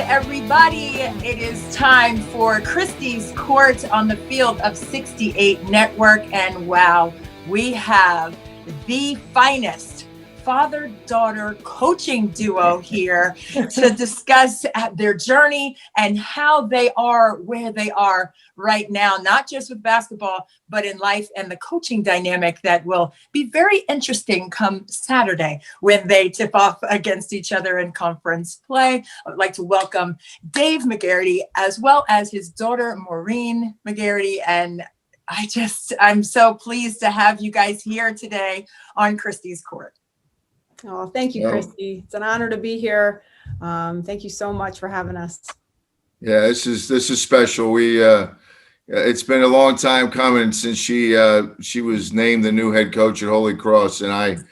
everybody. It is time for Christy's Court on the field of 68 Network. And wow, we have the finest father-daughter coaching duo here to discuss their journey and how they are where they are right now, not just with basketball, but in life, and the coaching dynamic that will be very interesting come Saturday when they tip off against each other in conference play. I would like to welcome Dave Magarity as well as his daughter, Maureen Magarity. And I'm so pleased to have you guys here today on Christy's Court. Oh, thank you, Christy. It's an honor to be here. Thank you so much for having us. Yeah, this is special. It's been a long time coming since she was named the new head coach at Holy Cross, and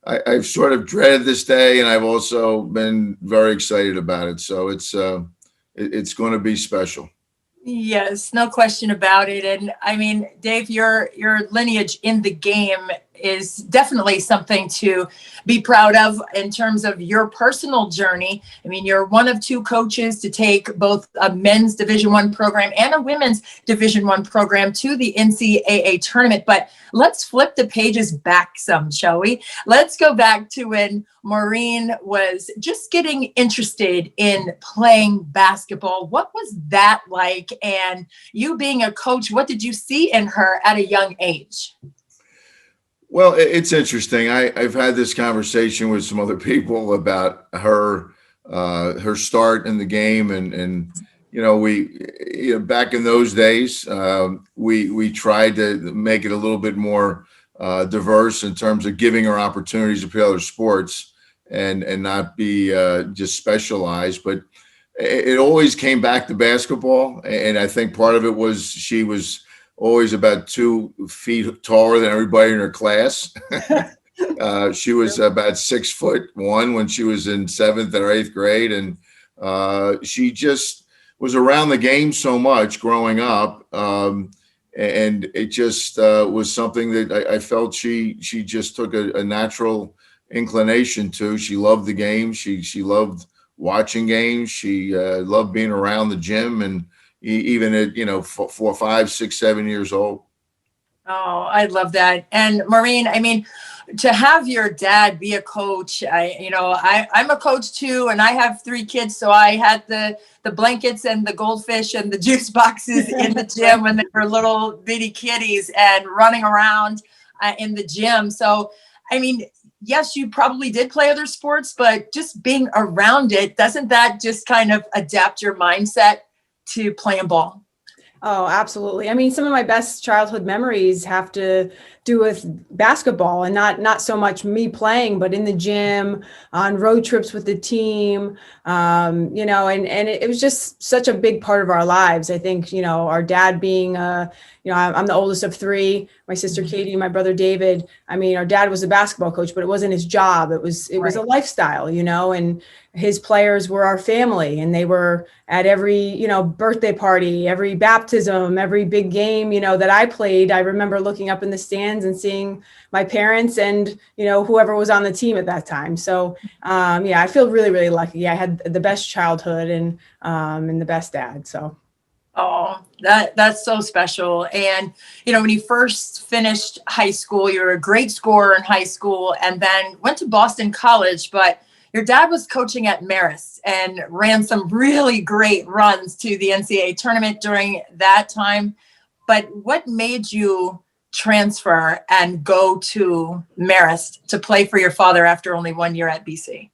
I've sort of dreaded this day, and I've also been very excited about it. So it's going to be special. Yes, no question about it. And I mean, Dave, your lineage in the game is definitely something to be proud of in terms of your personal journey. I mean, you're one of two coaches to take both a men's Division I program and a women's Division I program to the NCAA tournament. But let's flip the pages back some, shall we? Let's go back to when Maureen was just getting interested in playing basketball. What was that like? And you being a coach, what did you see in her at a young age? Well, it's interesting. I've had this conversation with some other people about her start in the game, and back in those days, we tried to make it a little bit more diverse in terms of giving her opportunities to play other sports and not be just specialized. But it always came back to basketball, and I think part of it was she was always about 2 feet taller than everybody in her class. She was about 6'1" when she was in 7th or 8th grade. And she just was around the game so much growing up. And it just was something that I felt she just took a natural inclination to. She loved the game. She loved watching games. She loved being around the gym, and even at 4, 5, 6, 7 years old. Oh, I love that. And Maureen, I mean, to have your dad be a coach, I'm a coach too, and I have 3 kids. So I had the blankets and the goldfish and the juice boxes in the gym when they were little bitty kitties and running around in the gym. So, I mean, yes, you probably did play other sports, but just being around it, doesn't that just kind of adapt your mindset to playing ball? Oh, absolutely. I mean, some of my best childhood memories have to do with basketball, and not so much me playing, but in the gym, on road trips with the team, and it was just such a big part of our lives. I think, our dad being, I'm the oldest of 3, my sister Katie, my brother David. I mean, our dad was a basketball coach, but it wasn't his job. It was a lifestyle, and his players were our family, and they were at every, birthday party, every baptism, every big game, that I played. I remember looking up in the stands and seeing my parents and, whoever was on the team at that time. So, I feel really, really lucky. I had the best childhood and the best dad. So. Oh, that's so special. And, when you first finished high school, you were a great scorer in high school and then went to Boston College, but your dad was coaching at Magaritys and ran some really great runs to the NCAA tournament during that time. But what made you transfer and go to Magaritys to play for your father after only 1 year at BC?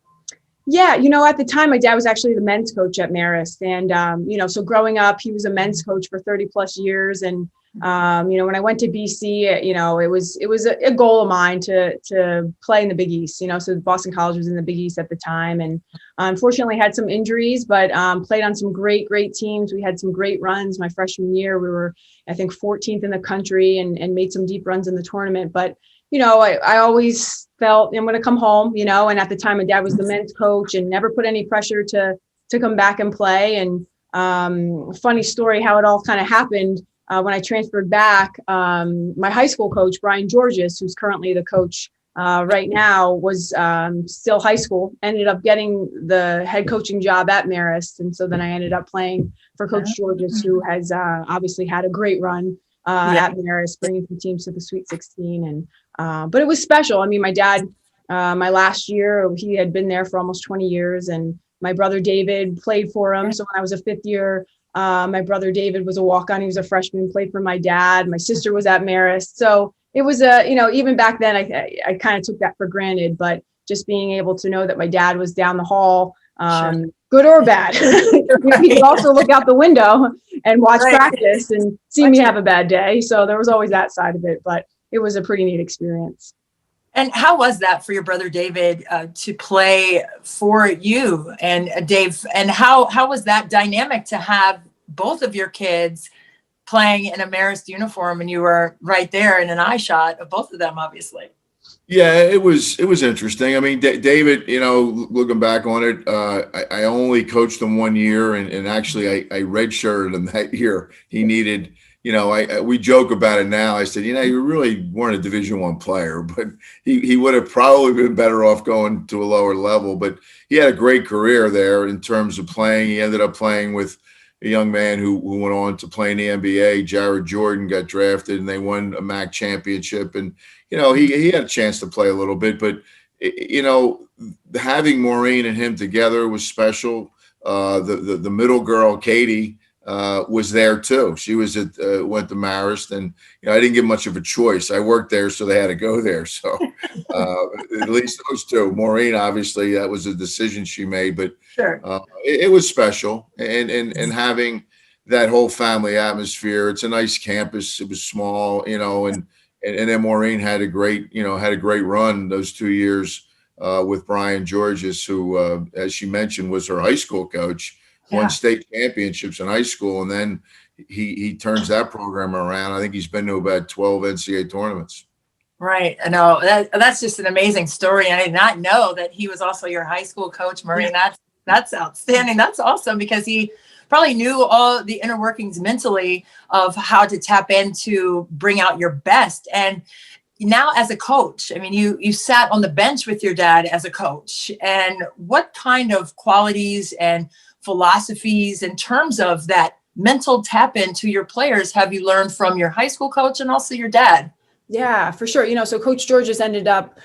Yeah, at the time, my dad was actually the men's coach at Magaritys. And, so growing up, he was a men's coach for 30 plus years. And, when I went to BC, it was a goal of mine to play in the Big East, so Boston College was in the Big East at the time. And unfortunately had some injuries, but played on some great teams. We had some great runs. My freshman year, we were, I think, 14th in the country and made some deep runs in the tournament. But I always felt I'm going to come home, and at the time my dad was the men's coach and never put any pressure to come back and play. And funny story how it all kind of happened. When I transferred back, my high school coach, Brian Georges, who's currently the coach right now was still high school, ended up getting the head coaching job at Marist. And so then I ended up playing for Coach Georges, who has obviously had a great run at Marist, bringing some teams to the Sweet 16. And but it was special. I mean, my dad, my last year, he had been there for almost 20 years. And my brother David played for him. So when I was a fifth year, my brother David was a walk-on. He was a freshman, played for my dad. My sister was at Marist. So it was even back then, I kind of took that for granted, but just being able to know that my dad was down the hall, good or bad, he could also look out the window and watch practice and see me have a bad day. So there was always that side of it, but it was a pretty neat experience. And how was that for your brother David to play for you and Dave? And how was that dynamic to have both of your kids playing in a Marist uniform, and you were right there in an eye shot of both of them, obviously? Yeah, it was interesting. I mean, David, looking back on it, I only coached him 1 year, and actually I redshirted him that year. He needed, we joke about it now. I said, you really weren't a Division I player, but he would have probably been better off going to a lower level. But he had a great career there in terms of playing. He ended up playing with a young man who went on to play in the NBA. Jared Jordan got drafted, and they won a MAC championship. And he had a chance to play a little bit, but having Maureen and him together was special. The middle girl, Katie, was there too. She was went to Marist, and I didn't get much of a choice. I worked there, so they had to go there. So at least those two. Maureen, obviously, that was a decision she made, but sure. It was special, and having that whole family atmosphere. It's a nice campus. It was small, and then Maureen had a great run those 2 years with Brian Georges, who, as she mentioned, was her high school coach. Won state championships in high school, and then he turns that program around. I think he's been to about 12 NCAA tournaments. Right. I know that's just an amazing story. I did not know that he was also your high school coach, Maureen. That's outstanding. That's awesome, because he probably knew all the inner workings mentally of how to tap in to bring out your best. And now as a coach, I mean, you sat on the bench with your dad as a coach, and what kind of qualities and philosophies in terms of that mental tap into your players have you learned from your high school coach and also your dad? Yeah, for sure. So Coach Georges ended up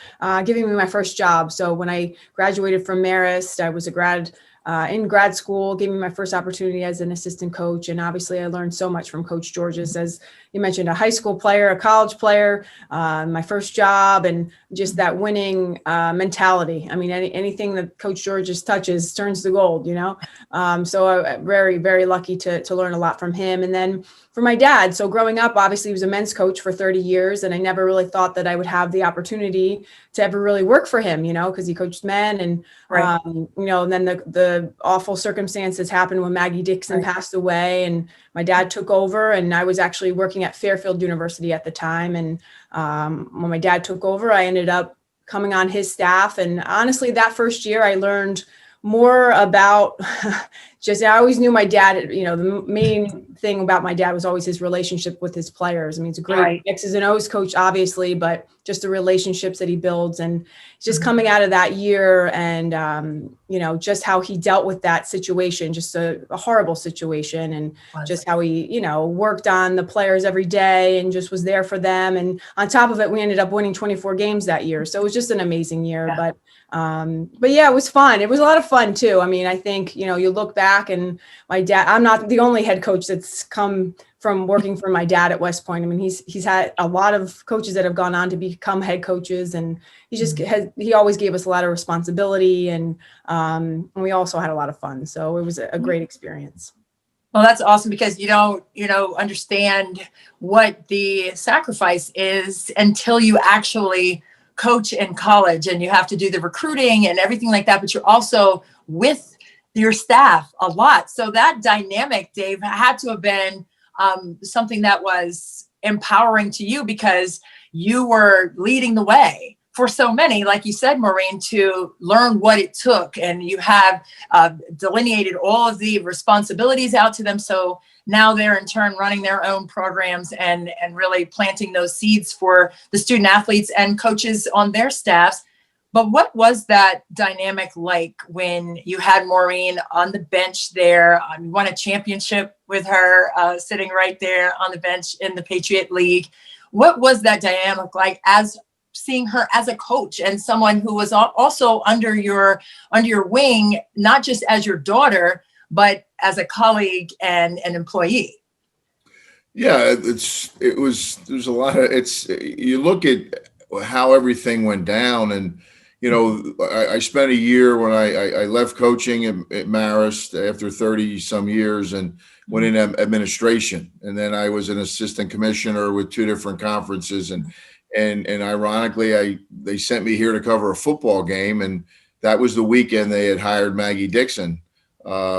giving me my first job. So when I graduated from Marist, I was in grad school, gave me my first opportunity as an assistant coach. And obviously I learned so much from Coach Georges, as you mentioned, a high school player, a college player, my first job, and just that winning mentality. I mean, anything that Coach Georges touches turns to gold, So I'm very, very lucky to learn a lot from him. And then for my dad, so growing up, obviously he was a men's coach for 30 years. And I never really thought that I would have the opportunity to ever really work for him, because he coached men. And, and then the awful circumstances happened when Maggie Dixon passed away, and my dad took over, and I was actually working at Fairfield University at the time. And when my dad took over, I ended up coming on his staff. And honestly, that first year I learned more about I always knew my dad, the main thing about my dad was always his relationship with his players. I mean, he's a great X's and O's coach, obviously, but just the relationships that he builds, and just coming out of that year, and, just how he dealt with that situation, just a horrible situation, and just how he, worked on the players every day and just was there for them. And on top of it, we ended up winning 24 games that year. So it was just an amazing year. But yeah, it was fun. It was a lot of fun too. I mean, I think, you look back, and my dad, I'm not the only head coach that's come from working for my dad at West Point. I mean, he's had a lot of coaches that have gone on to become head coaches, and he always gave us a lot of responsibility, and we also had a lot of fun. So it was a great experience. Well, that's awesome, because you don't, understand what the sacrifice is until you actually coach in college, and you have to do the recruiting and everything like that, but you're also with your staff a lot. So that dynamic, Dave, had to have been something that was empowering to you, because you were leading the way for so many, like you said, Maureen, to learn what it took. And you have delineated all of the responsibilities out to them. So now they're in turn running their own programs and really planting those seeds for the student athletes and coaches on their staffs. But what was that dynamic like when you had Maureen on the bench there? You won a championship with her sitting right there on the bench in the Patriot League. What was that dynamic like as seeing her as a coach and someone who was also under your wing, not just as your daughter, but as a colleague and an employee? Yeah, there's a lot of, you look at how everything went down, and, you know, I spent a year when I left coaching at Marist after 30 some years and went in administration. And then I was an assistant commissioner with 2 different conferences. And ironically, they sent me here to cover a football game. And that was the weekend they had hired Maggie Dixon.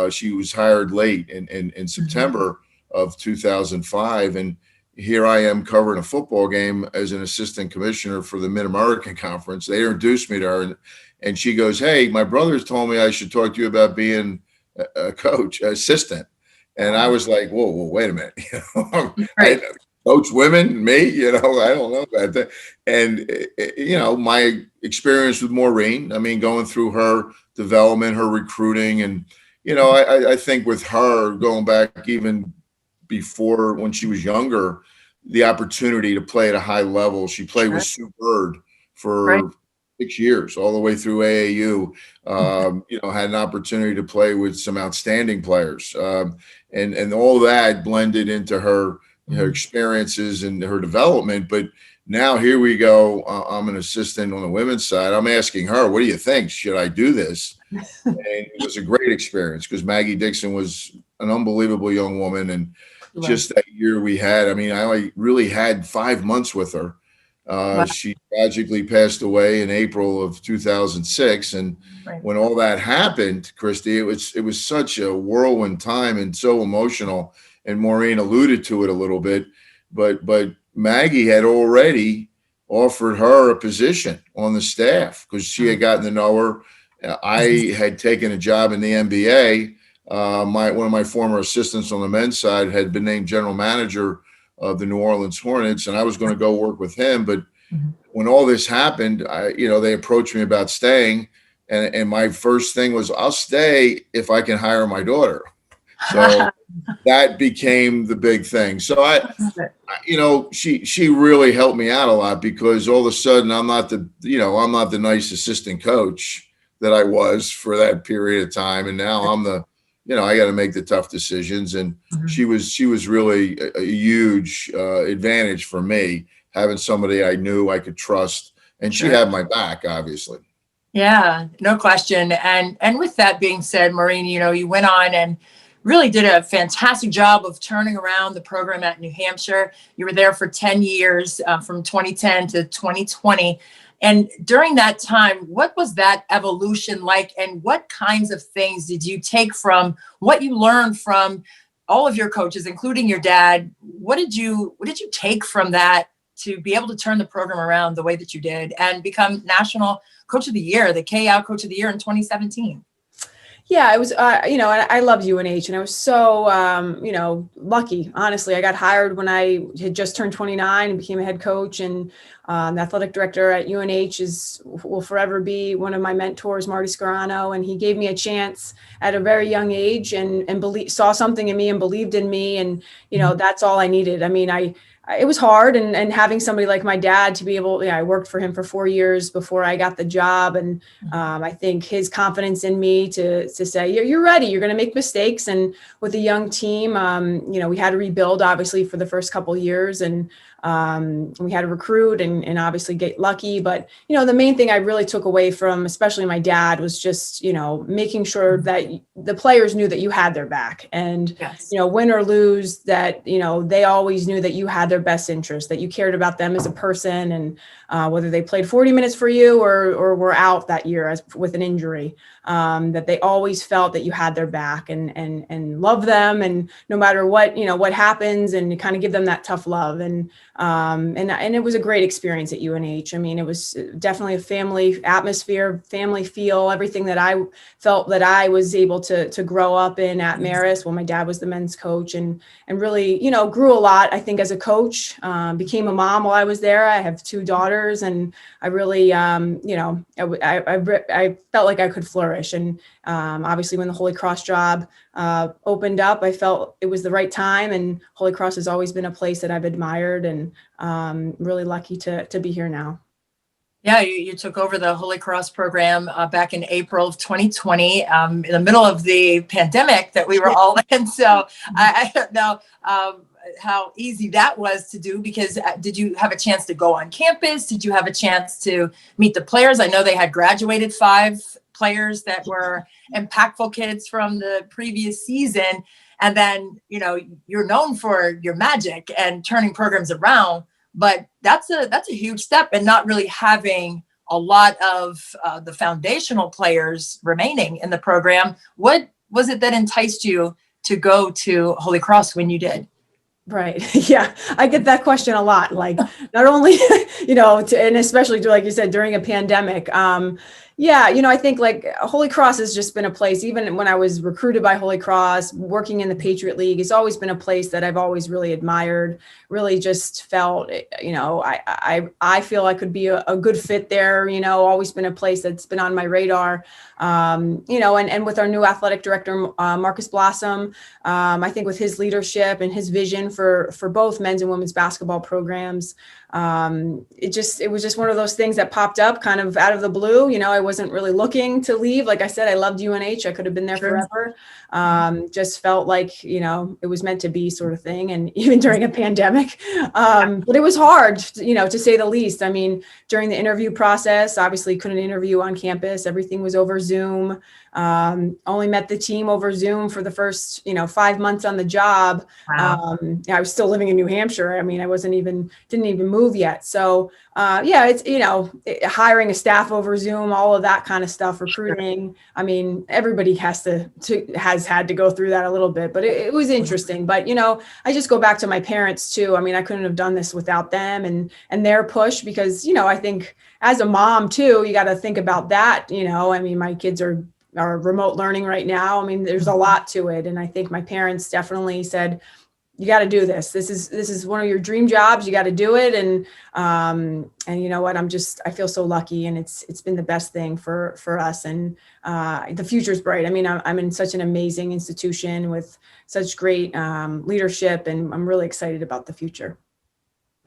She was hired late in September of 2005. And here I am covering a football game as an assistant commissioner for the Mid-American Conference. They introduced me to her, and she goes, "Hey, my brother's told me I should talk to you about being a coach, assistant." And I was like, whoa, wait a minute. You know, Right. I coach women, me, you know, I don't know about that. And, you know, my experience with Maureen, I mean, going through her development, her recruiting, and, you know, I think with her going back even before when she was younger, the opportunity to play at a high level. She played with Sue Bird for 6 years, all the way through AAU. You know, had an opportunity to play with some outstanding players, and all that blended into her experiences and her development. But now here we go. I'm an assistant on the women's side. I'm asking her, "What do you think? Should I do this?" And it was a great experience because Maggie Dixon was an unbelievable young woman, and just that year we had, I mean, I only really had 5 months with her. She tragically passed away in April of 2006. And when all that happened, Christy, it was such a whirlwind time and so emotional. And Maureen alluded to it a little bit, but Maggie had already offered her a position on the staff because she had gotten to know her. I had taken a job in the NBA. One of my former assistants on the men's side had been named general manager of the New Orleans Hornets, and I was going to go work with him. But when all this happened, they approached me about staying, and my first thing was, I'll stay if I can hire my daughter. So that became the big thing. So she really helped me out a lot because all of a sudden I'm not the nice assistant coach that I was for that period of time, and now I'm I got to make the tough decisions. And she was really a huge advantage for me, having somebody I knew I could trust, and she had my back, obviously. Yeah, no question. And with that being said, Maureen, you went on and really did a fantastic job of turning around the program at New Hampshire. You were there for 10 years, from 2010 to 2020. And during that time, what was that evolution like? And what kinds of things did you take from what you learned from all of your coaches, including your dad? What did you take from that to be able to turn the program around the way that you did and become National Coach of the Year, the KAL Coach of the Year in 2017? Yeah, it was, I loved UNH, and I was so, lucky. Honestly, I got hired when I had just turned 29 and became a head coach, and the athletic director at UNH will forever be one of my mentors, Marty Scarano, and he gave me a chance at a very young age and saw something in me and believed in me, and that's all I needed. I mean, it was hard, and having somebody like my dad to be able, I worked for him for 4 years before I got the job. And I think his confidence in me to say, you're ready, you're going to make mistakes. And with a young team, we had to rebuild obviously for the first couple of years, and we had to recruit and obviously get lucky. But, the main thing I really took away from, especially my dad, was just, making sure that the players knew that you had their back, and, win or lose, that, they always knew that you had their best interest, that you cared about them as a person, and whether they played 40 minutes for you or were out that year with an injury, that they always felt that you had their back and love them. And no matter what, what happens, and kind of give them that tough love. And And it was a great experience at UNH. I mean, it was definitely a family atmosphere, family feel, everything that I felt that I was able to grow up in at Marist. Well, my dad was the men's coach, and really, grew a lot, I think, as a coach. Became a mom while I was there. I have 2 daughters, and I really, I felt like I could flourish. And obviously, when the Holy Cross job opened up, I felt it was the right time. And Holy Cross has always been a place that I've admired, and really lucky to be here now. Yeah, you took over the Holy Cross program back in April of 2020, in the middle of the pandemic that we were all in. So I don't know how easy that was to do, because did you have a chance to go on campus? Did you have a chance to meet the players? I know they had graduated 5 players that were impactful kids from the previous season. And then, you're known for your magic and turning programs around. But that's a huge step, and not really having a lot of the foundational players remaining in the program. What was it that enticed you to go to Holy Cross when you did? Right. Yeah. I get that question a lot. Like, not only, and especially, like you said, during a pandemic. I think like Holy Cross has just been a place, even when I was recruited by Holy Cross, working in the Patriot League, it's always been a place that I've always really admired, really just felt, I feel I could be a good fit there, always been a place that's been on my radar. And with our new athletic director, Marcus Blossom, I think with his leadership and his vision for both men's and women's basketball programs, it was just one of those things that popped up kind of out of the blue. I wasn't really looking to leave. Like I said, I loved UNH. I could have been there forever. Just felt like, it was meant to be, sort of thing. And even during a pandemic, but it was hard, to say the least. I mean, during the interview process, obviously couldn't interview on campus. Everything was over Zoom. Only met the team over Zoom for the first, 5 months on the job. Wow. I was still living in New Hampshire. I mean, I didn't even move yet. So, it's, hiring a staff over Zoom, all of that kind of stuff, recruiting. I mean, everybody has had to go through that a little bit, but it was interesting. But, I just go back to my parents too. I mean, I couldn't have done this without them and their push, because, I think as a mom too, you got to think about that. I mean, my kids are remote learning right now. I mean, there's a lot to it. And I think my parents definitely said, you got to do this. This is one of your dream jobs. You got to do it. And you know what, I feel so lucky, and it's been the best thing for us. And the future's bright. I mean, I'm in such an amazing institution with such great leadership, and I'm really excited about the future.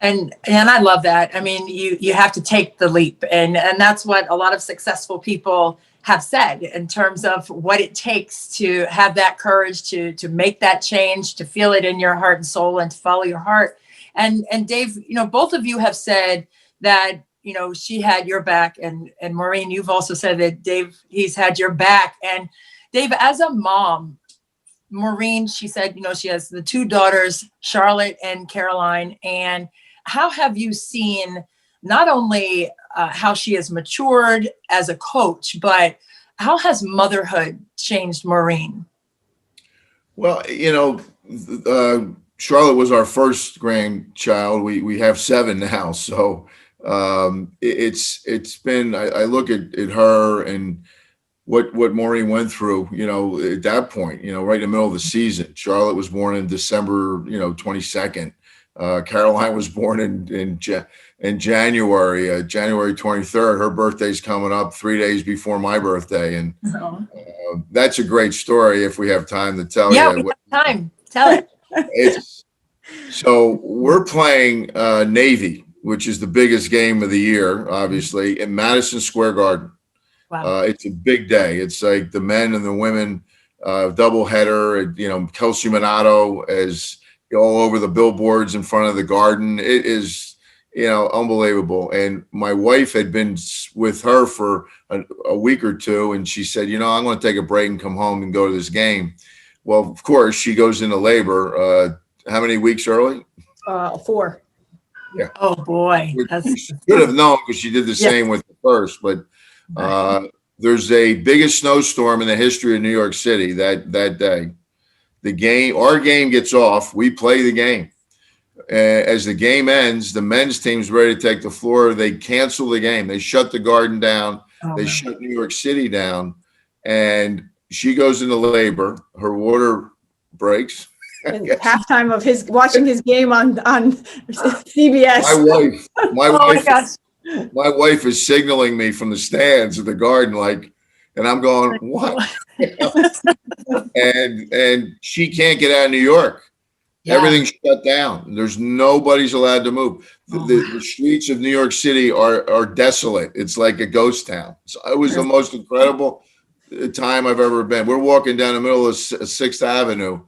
And I love that. I mean, you have to take the leap, and that's what a lot of successful people have said in terms of what it takes to have that courage to make that change, to feel it in your heart and soul, and to follow your heart. And Dave, both of you have said that, she had your back, and Maureen, you've also said that Dave, he's had your back. And Dave, as a mom, Maureen, she said, she has the 2 daughters, Charlotte and Caroline. And how have you seen not only how she has matured as a coach, but how has motherhood changed Maureen? Well, Charlotte was our first grandchild. We have 7 now. So it's been, I look at her and what Maureen went through, at that point, right in the middle of the season. Charlotte was born in December, 22nd. Caroline was born in January, January 23rd. Her birthday's coming up 3 days before my birthday. And that's a great story if we have time to tell you. Yeah, we have time. Tell it. So we're playing Navy, which is the biggest game of the year, obviously, in Madison Square Garden. Wow. It's a big day. It's like the men and the women double header. Kelsey Minato is all over the billboards in front of the Garden. It is, unbelievable. And my wife had been with her for a week or 2, and she said, I'm going to take a break and come home and go to this game. Well, of course, she goes into labor. How many weeks early? 4. Yeah. Oh boy. She should have known, because she did the same with the first. But there's a biggest snowstorm in the history of New York City that day. Our game gets off. We play the game. as the game ends, the men's team's ready to take the floor. They cancel the game. They shut the Garden down. They shut New York City down, and she goes into labor. Her water breaks. Halftime of watching his game on CBS. My wife is signaling me from the stands of the Garden, and I'm going, what? and she can't get out of New York. Yeah. Everything's shut down. There's nobody's allowed to move. The streets of New York City are desolate. It's like a ghost town. So it was the most incredible time I've ever been. We're walking down the middle of 6th Avenue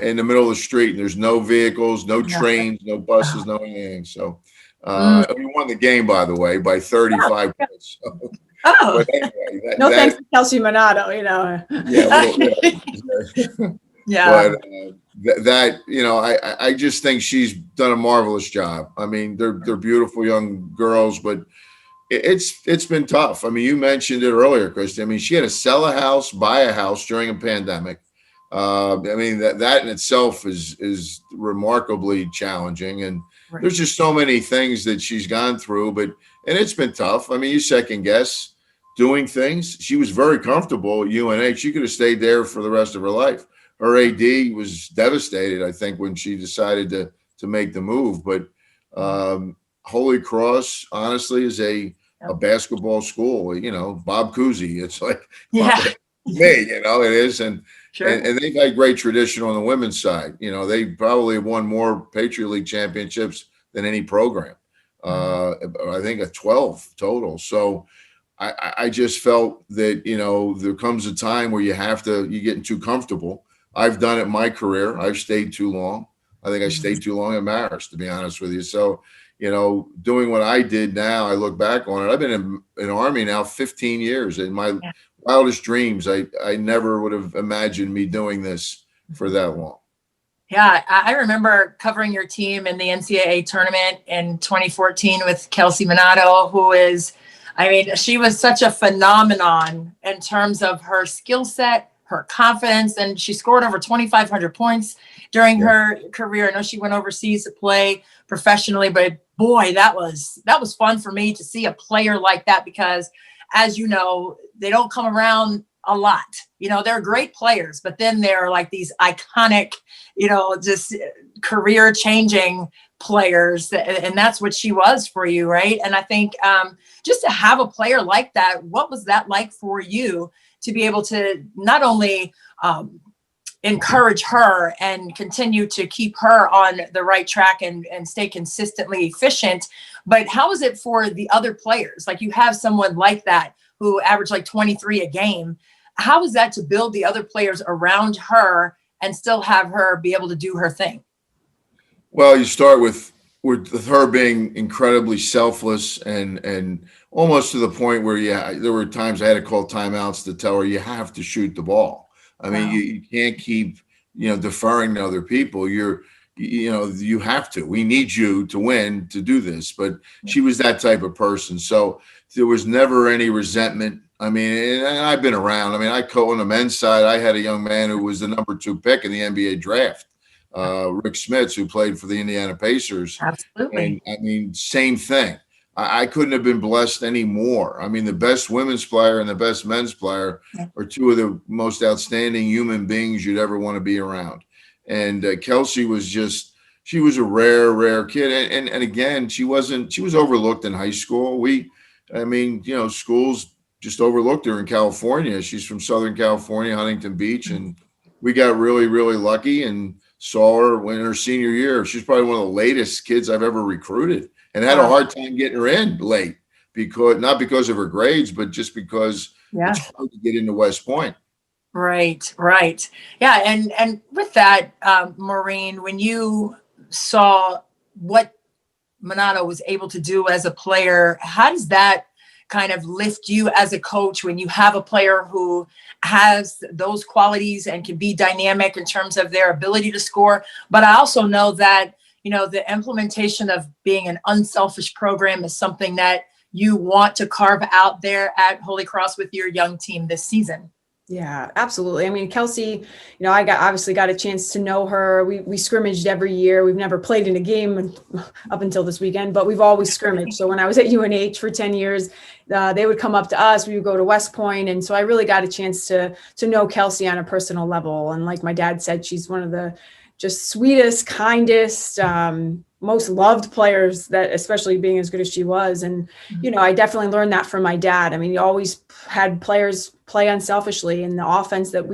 in the middle of the street, and there's no vehicles, no trains, no buses, no anything. So we won the game, by the way, by 35 points. So. But anyway, thanks to Kelsey Minato, Yeah. But I just think she's done a marvelous job. I mean, they're beautiful young girls, but it's been tough. I mean, you mentioned it earlier, Christy. I mean, she had to sell a house, buy a house during a pandemic. I mean, that in itself is remarkably challenging, and there's just so many things that she's gone through. And it's been tough. I mean, you second guess doing things. She was very comfortable at UNH. She could have stayed there for the rest of her life. Her AD was devastated, I think, when she decided to make the move. But Holy Cross, honestly, is a basketball school. Bob Cousy. It's like me. It is, and they've had great tradition on the women's side. They probably have won more Patriot League championships than any program. I think 12 total. So I just felt that there comes a time where you're getting too comfortable. I've done it in my career. I've stayed too long. I think I stayed too long at Marist, to be honest with you. So, doing what I did now, I look back on it. I've been in Army now 15 years. In my wildest dreams, I never would have imagined me doing this for that long. Yeah, I remember covering your team in the NCAA tournament in 2014 with Kelsey Minato, she was such a phenomenon in terms of her skill set, her confidence, and she scored over 2,500 points during her career. I know she went overseas to play professionally, but boy, that was fun for me to see a player like that, because as you know, they don't come around a lot. They're great players, but then they're like these iconic, just career changing players. And that's what she was for you, right? And I think just to have a player like that, what was that like for you to be able to not only encourage her and continue to keep her on the right track and stay consistently efficient, but how is it for the other players? Like, you have someone like that who averaged like 23 a game. How is that to build the other players around her and still have her be able to do her thing? Well, you start with her being incredibly selfless and almost to the point where there were times I had to call timeouts to tell her, you have to shoot the ball. I mean, you can't keep, deferring to other people. You have to. We need you to win to do this. But she was that type of person. So there was never any resentment. I mean, and I've been around. I mean, on the men's side, I had a young man who was the number 2 pick in the NBA draft, Rick Smits, who played for the Indiana Pacers. Absolutely. And I mean, same thing. I couldn't have been blessed any more. I mean, the best women's player and the best men's player are two of the most outstanding human beings you'd ever want to be around. And Kelsey was she was a rare kid. And again, she was overlooked in high school. Schools just overlooked her in California. She's from Southern California, Huntington Beach. And we got really, really lucky and saw her in her senior year. She's probably one of the latest kids I've ever recruited, and had a hard time getting her in late, not because of her grades, but just because it's hard to get into West Point. Right. Yeah. And with that, Maureen, when you saw what Minato was able to do as a player, how does that kind of lift you as a coach when you have a player who has those qualities and can be dynamic in terms of their ability to score? But I also know that, the implementation of being an unselfish program is something that you want to carve out there at Holy Cross with your young team this season. Yeah, absolutely. I mean, Kelsey, I obviously got a chance to know her. We scrimmaged every year. We've never played in a game up until this weekend, but we've always scrimmaged. So when I was at UNH for 10 years, they would come up to us. We would go to West Point. And so I really got a chance to know Kelsey on a personal level. And like my dad said, she's one of the just sweetest, kindest, most loved players, that especially being as good as she was. And, I definitely learned that from my dad. I mean, he always had players play unselfishly, and the offense that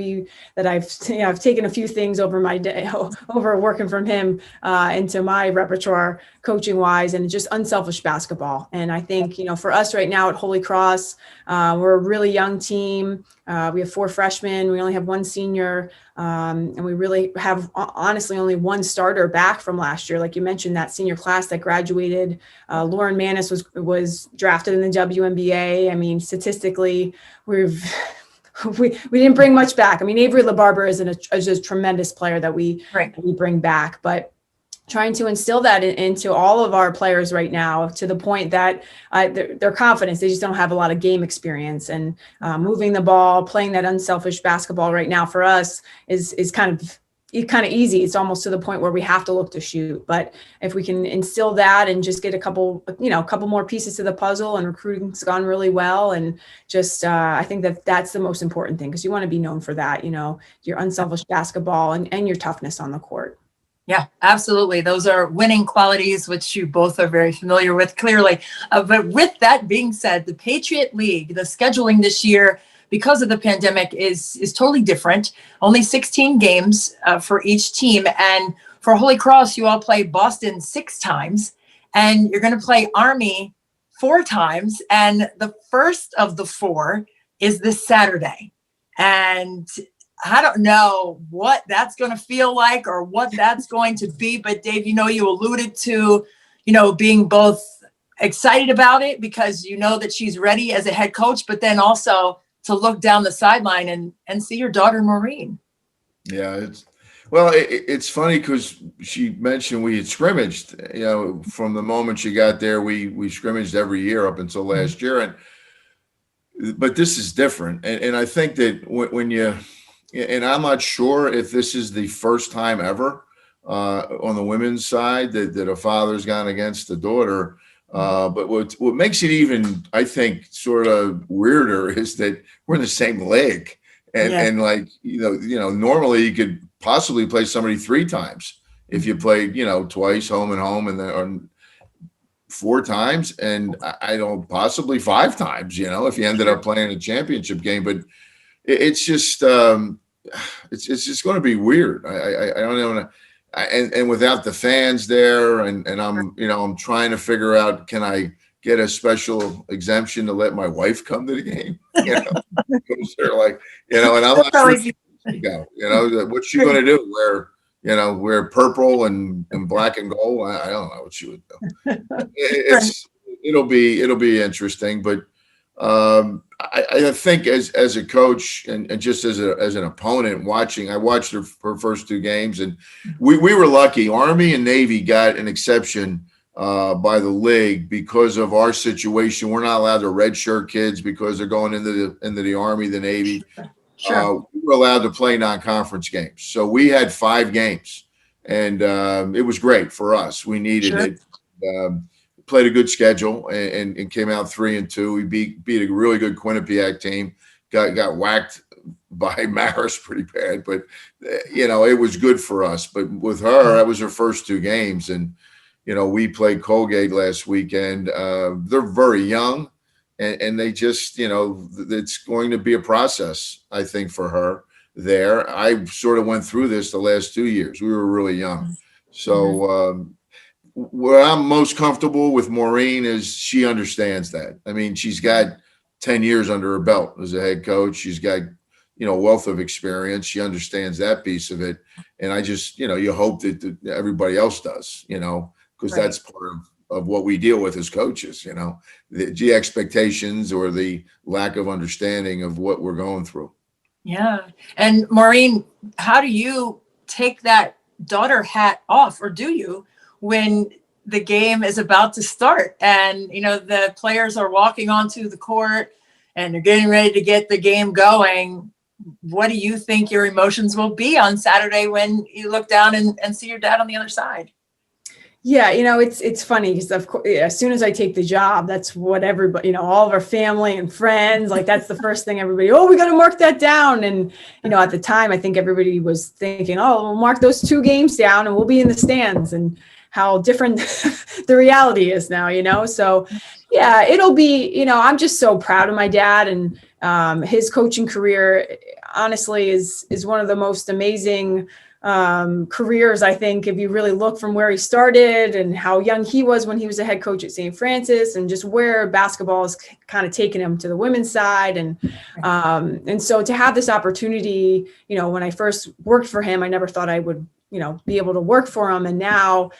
I've taken a few things over my day, over working from him into my repertoire coaching wise, and just unselfish basketball. And I think, for us right now at Holy Cross, we're a really young team. We have 4 freshmen. We only have 1 senior. And we really have honestly only 1 starter back from last year. Like you mentioned, that senior class that graduated, Lauren Manis was drafted in the WNBA. I mean, statistically, we didn't bring much back. I mean, Avery LaBarbera is a tremendous player that we bring back, but trying to instill that into all of our players right now, to the point that they're confident. They just don't have a lot of game experience, and moving the ball, playing that unselfish basketball right now for us is kind of easy. It's almost to the point where we have to look to shoot. But if we can instill that and just get a couple more pieces to the puzzle, and recruiting's gone really well. And just, I think that's the most important thing, because you want to be known for that, your unselfish basketball and your toughness on the court. Yeah, absolutely. Those are winning qualities, which you both are very familiar with, clearly. But with that being said, the Patriot League, the scheduling this year, because of the pandemic, is totally different. Only 16 games for each team. And for Holy Cross, you all play Boston 6 times, and you're going to play Army 4 times. And the first of the 4 is this Saturday. And I don't know what that's going to feel like or what that's going to be. But Dave, you alluded to, being both excited about it because that she's ready as a head coach, but then also to look down the sideline and see your daughter, Maureen. Yeah, it's funny because she mentioned we had scrimmaged, from the moment she got there, we scrimmaged every year up until last year. But this is different. And I think that when you, and I'm not sure if this is the first time ever on the women's side that a father's gone against the daughter. But what makes it even, I think, sort of weirder is that we're in the same league. And like, normally you could possibly play somebody 3 times if you played, twice, home and home, and then 4 times, and I don't possibly 5 times, if you ended up playing a championship game. But it's just it's just going to be weird. I don't know. And without the fans there, and I'm trying to figure out, can I get a special exemption to let my wife come to the game? Because they're like, and I'm not sure she go. What's she going to do? Wear purple and black and gold? I don't know what she would do. It'll be interesting, but I think as a coach and just as an opponent I watched her first 2 games, and we were lucky. Army and Navy got an exception by the league because of our situation. We're not allowed to redshirt kids because they're going into the Army, the Navy. Sure. We were allowed to play non-conference games. So we had 5 games, and it was great for us. We needed it. Played a good schedule and came out 3-2. We beat a really good Quinnipiac team. Got whacked by Marist pretty bad, but it was good for us. But with her, that was her first 2 games, and we played Colgate last weekend. They're very young, and they just it's going to be a process, I think, for her there. I sort of went through this the last 2 years. We were really young, so. Where I'm most comfortable with Maureen is she understands that. I mean, she's got 10 years under her belt as a head coach. She's got, a wealth of experience. She understands that piece of it. And I just, you hope that everybody else does, because that's part of what we deal with as coaches, the expectations or the lack of understanding of what we're going through. Yeah. And Maureen, how do you take that daughter hat off, or do you, when the game is about to start and, the players are walking onto the court and they're getting ready to get the game going? what do you think your emotions will be on Saturday when you look down and see your dad on the other side? Yeah, it's funny because of course, as soon as I take the job, that's what everybody, all of our family and friends, like that's the first thing everybody, oh, we got to mark that down. And, at the time, I think everybody was thinking, oh, we'll mark those 2 games down and we'll be in the stands, and how different the reality is now. So yeah, it'll be, I'm just so proud of my dad, and his coaching career, honestly, is one of the most amazing careers, I think, if you really look from where he started and how young he was when he was a head coach at St. Francis, and just where basketball has kind of taken him to the women's side. And so to have this opportunity, when I first worked for him, I never thought I would, be able to work for him. And now,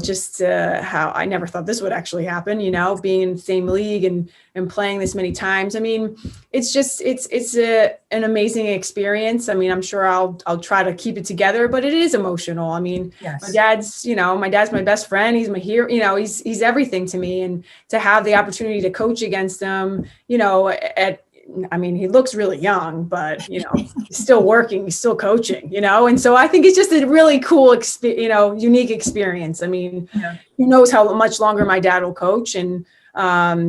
just how I never thought this would actually happen, being in the same league and playing this many times. I mean, it's just, it's an amazing experience. I mean, I'm sure I'll try to keep it together, but it is emotional. I mean, yes. my dad's my best friend. He's my hero, he's everything to me. And to have the opportunity to coach against him, he looks really young, but, he's still working, he's still coaching, and so I think it's just a really cool, unique experience. I mean, who knows how much longer my dad will coach, and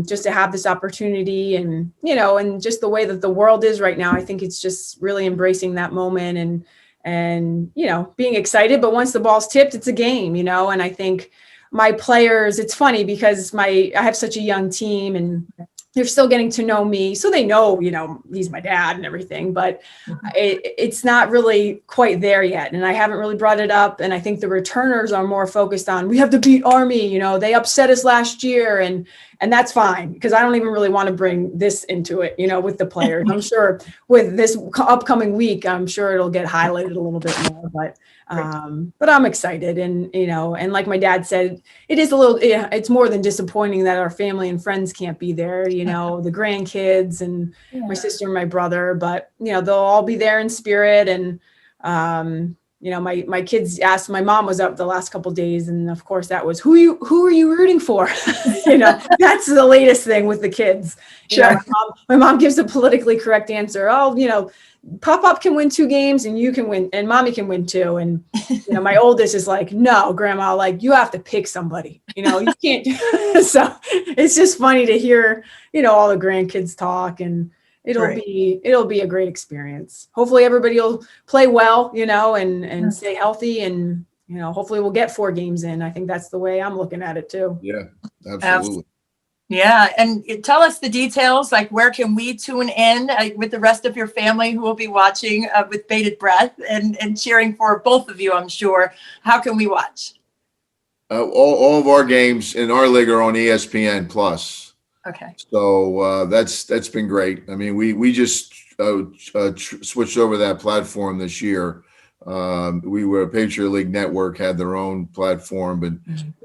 just to have this opportunity, and, and just the way that the world is right now, I think it's just really embracing that moment and, being excited. But once the ball's tipped, it's a game, and I think my players, it's funny because I have such a young team, and they're still getting to know me. So they know, he's my dad and everything, but it's not really quite there yet. And I haven't really brought it up. And I think the returners are more focused on, we have to beat Army, they upset us last year. And that's fine, because I don't even really want to bring this into it, with the players. I'm sure with this upcoming week, I'm sure it'll get highlighted a little bit more, but I'm excited. And, and like my dad said, it is it's more than disappointing that our family and friends can't be there, the grandkids and my sister and my brother, but, they'll all be there in spirit. And, my kids asked, my mom was up the last couple of days, and of course that was, who are you rooting for? That's the latest thing with the kids. Sure. My mom gives a politically correct answer. Oh, Pop-Up can win 2 games and you can win, and mommy can win 2. And, my oldest is like, no, grandma, like, you have to pick somebody, you can't. So it's just funny to hear, all the grandkids talk, and it'll be a great experience. Hopefully everybody will play well, and stay healthy, and, hopefully we'll get 4 games in. I think that's the way I'm looking at it too. Yeah, absolutely. Yeah. And tell us the details, like where can we tune in with the rest of your family who will be watching with bated breath and cheering for both of you, I'm sure. How can we watch? All of our games in our league are on ESPN Plus. Okay. So that's been great. I mean, we just switched over that platform this year. We were Patriot League Network had their own platform, but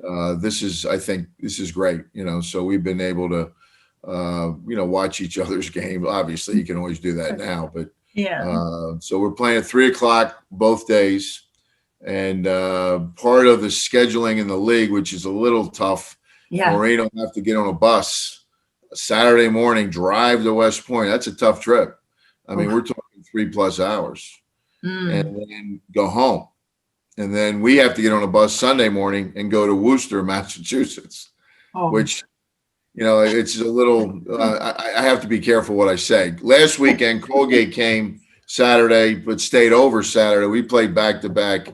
I think this is great. So we've been able to, watch each other's game. Obviously, you can always do that now, but so we're playing at 3:00 both days, and part of the scheduling in the league, which is a little tough. Yeah. Maureen will have to get on a bus Saturday morning, drive to West Point. That's a tough trip. I mean, we're talking 3+ hours. And then go home. And then we have to get on a bus Sunday morning and go to Worcester, Massachusetts, which, it's a little, I have to be careful what I say. Last weekend, Colgate came Saturday, but stayed over Saturday. We played back-to-back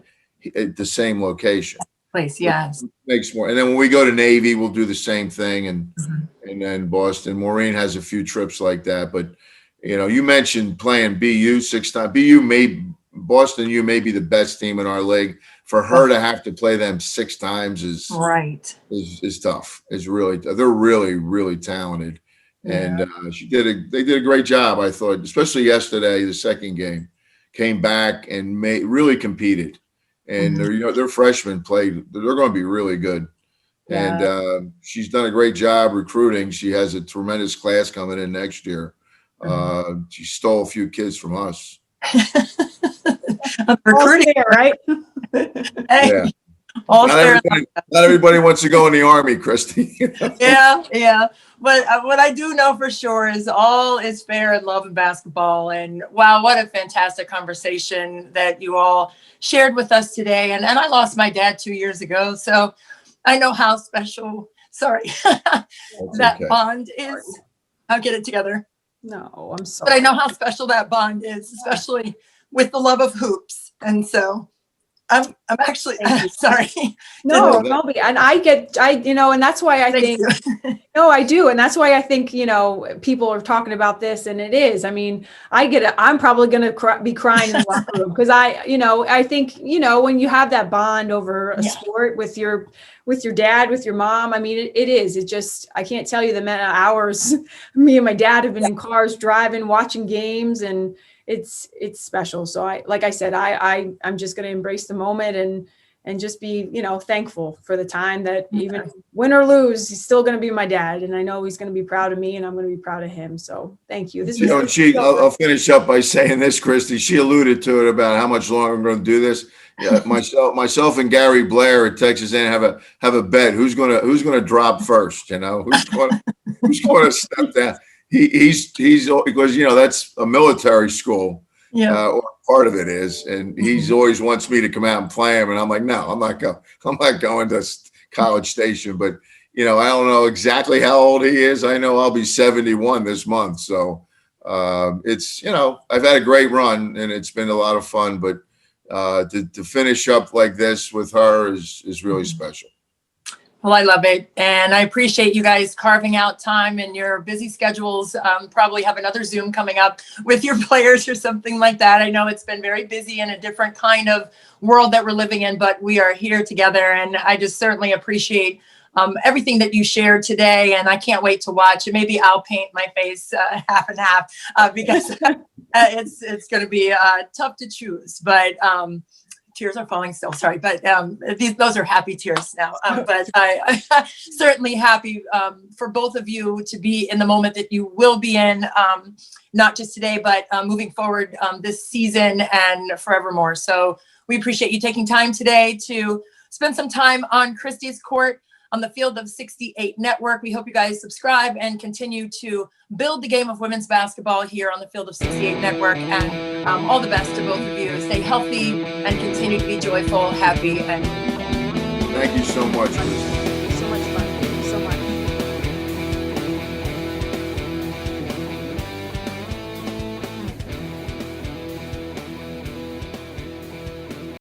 at the same location. Place, yes. Makes more. And then when we go to Navy, we'll do the same thing. And then Boston. Maureen has a few trips like that. But, you mentioned playing BU 6 times. Boston, you may be the best team in our league. For her to have to play them 6 times is tough. They're really, really talented. And they did a great job, I thought, especially yesterday, the second game. Came back and really competed. And their freshmen played. They're going to be really good. Yeah. And she's done a great job recruiting. She has a tremendous class coming in next year. She stole a few kids from us. Recruiting, there, right? Hey, All Not fair. not everybody wants to go in the Army, Christy. Yeah. But what I do know for sure is all is fair in love and basketball. And wow, what a fantastic conversation that you all shared with us today. And I lost my dad 2 years ago, so I know how special, that okay. bond is. I'll get it together. No, I'm But sorry. I know how special that bond is, especially with the love of hoops. And so I'm actually Thank you. sorry. No, Well, no, and and that's why I Thank think, you. no, I do. And that's why I think, people are talking about this, and it is, I mean, I get it. I'm probably going to be crying in the locker room because I think, when you have that bond over a Yeah. sport with your dad, with your mom, I mean, it is, it just, I can't tell you the amount of hours me and my dad have been in cars driving, watching games, and it's special. So like I said, I'm just going to embrace the moment and just be, thankful for the time that even win or lose, he's still going to be my dad. And I know he's going to be proud of me, and I'm going to be proud of him. So thank you. I'll finish up by saying this, Christy. She alluded to it about how much longer I'm going to do this. Yeah, myself and Gary Blair at Texas A&M have a bet. Who's gonna drop first? Who's going to step down? He's because that's a military school. Yeah. Or part of it is, and he's always wants me to come out and play him, and I'm like, no, I'm not going to College Station. But I don't know exactly how old he is. I know I'll be 71 this month, so it's I've had a great run, and it's been a lot of fun. But to finish up like this with her is really special. Well, I love it. And I appreciate you guys carving out time in your busy schedules. Probably have another Zoom coming up with your players or something like that. I know it's been very busy in a different kind of world that we're living in, but we are here together. And I just certainly appreciate everything that you shared today. And I can't wait to watch. And maybe I'll paint my face half and half because it's going to be tough to choose. But tears are falling still. Sorry, but those are happy tears now. But I certainly happy for both of you to be in the moment that you will be in, not just today, but moving forward this season and forevermore. So we appreciate you taking time today to spend some time on Christy's court on the Field of 68 Network. We hope you guys subscribe and continue to build the game of women's basketball here on the Field of 68 Network. And all the best to both of you. Stay healthy and continue to be joyful, happy, and Thank you so much, Christy.